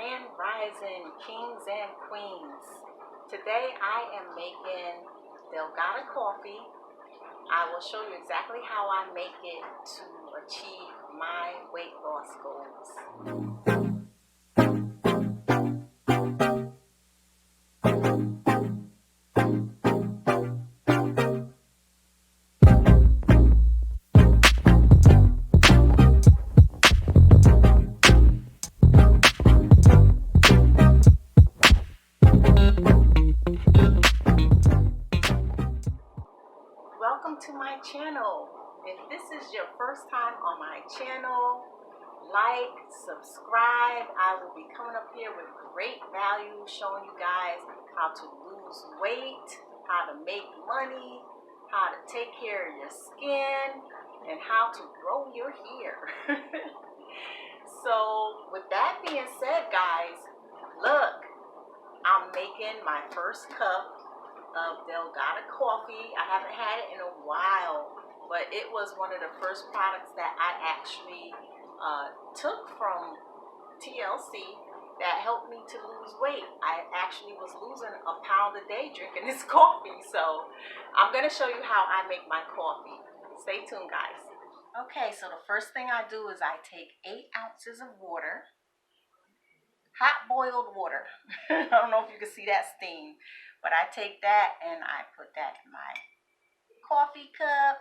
Grand Rising Kings and Queens. Today I am making Delgada coffee. I will show you exactly how I make it to achieve my weight loss goals. Welcome to my channel. If this is your first time on my channel, like, subscribe. I will be coming up here with great value, showing you guys how to lose weight, how to make money, how to take care of your skin, and how to grow your hair. So with that being said, guys, look, I'm making my first cup of Delgada coffee. I haven't had it in a while, but it was one of the first products that I actually took from TLC that helped me to lose weight. I actually was losing a pound a day drinking this coffee. So I'm going to show you how I make my coffee. Stay tuned, guys. Okay, so the first thing I do is I take 8 ounces of water, hot boiled water. I don't know if you can see that steam, but I take that and I put that in my coffee cup.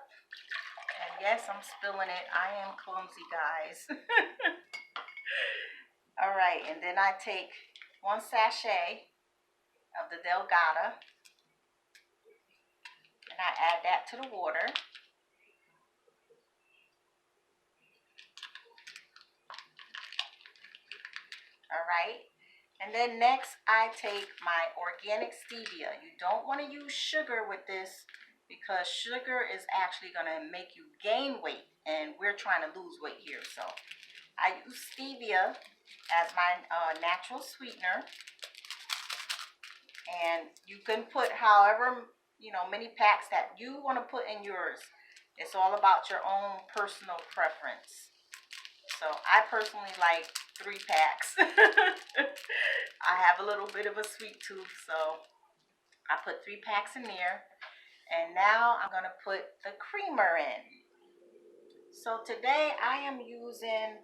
And yes, I'm spilling it. I am clumsy, guys. All right, and then I take 1 sachet of the Delgada and I add that to the water. All right. And then next I take my organic stevia. You don't want to use sugar with this because sugar is actually going to make you gain weight, and we're trying to lose weight here. So I use stevia as my natural sweetener, and you can put however many packs that you want to put in yours. It's all about your own personal preference. So I personally like 3 packs. I have a little bit of a sweet tooth, so I put 3 packs in there. And now I'm going to put the creamer in. So today I am using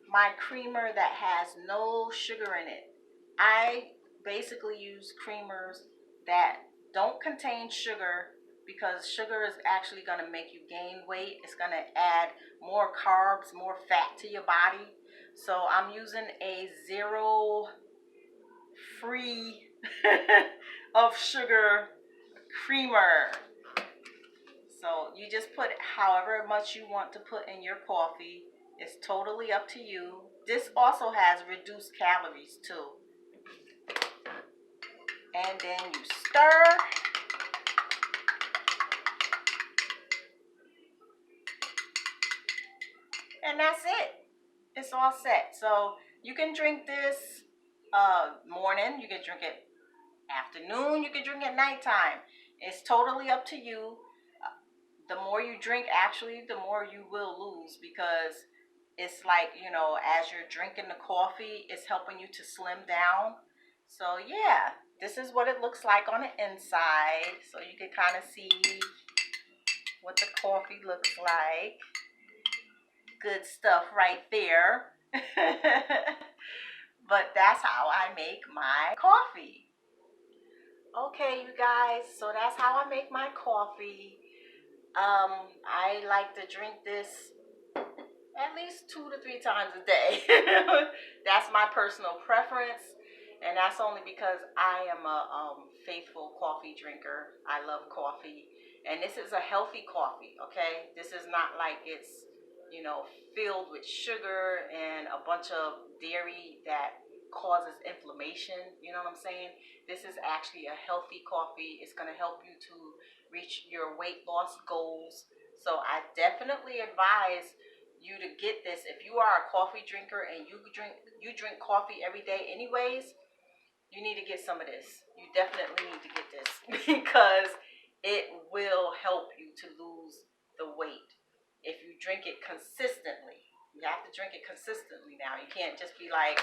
my creamer that has no sugar in it. I basically use creamers that don't contain sugar because sugar is actually going to make you gain weight. It's going to add more carbs, more fat to your body. So I'm using a zero free of sugar creamer. So you just put however much you want to put in your coffee. It's totally up to you. This also has reduced calories too. And then you stir. And that's it. It's all set. So you can drink this morning. You can drink it afternoon. You can drink it nighttime. It's totally up to you. The more you drink, actually, the more you will lose, because it's like, as you're drinking the coffee, it's helping you to slim down. So yeah, this is what it looks like on the inside. So you can kind of see what the coffee looks like. Good stuff right there. But that's how I make my coffee. Okay, you guys, so that's how I make my coffee. I like to drink this at least 2 to 3 times a day. That's my personal preference, and that's only because I am a faithful coffee drinker. I love coffee, and this is a healthy coffee, okay? This is not like it's, filled with sugar and a bunch of dairy that causes inflammation. You know what I'm saying? This is actually a healthy coffee. It's going to help you to reach your weight loss goals. So I definitely advise you to get this. If you are a coffee drinker and you drink coffee every day anyways, you need to get some of this. You definitely need to get this because it will help you to lose the weight if you drink it consistently. You have to drink it consistently now. You can't just be like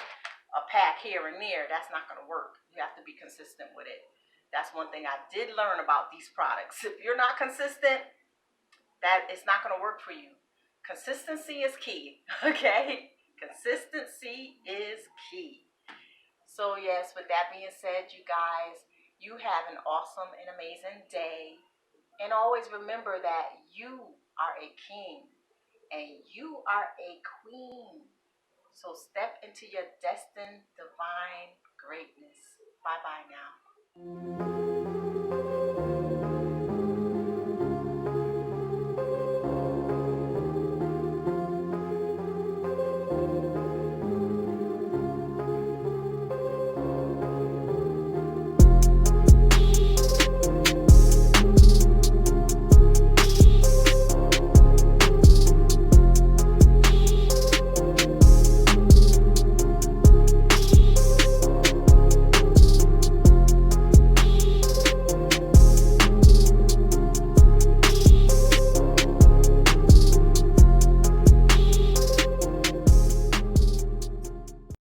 a pack here and there. That's not going to work. You have to be consistent with it. That's one thing I did learn about these products. If you're not consistent, that it's not going to work for you. Consistency is key, okay? Consistency is key. So, yes, with that being said, you guys, you have an awesome and amazing day. And always remember that you are a king and you are a queen. So step into your destined divine greatness. Bye bye now.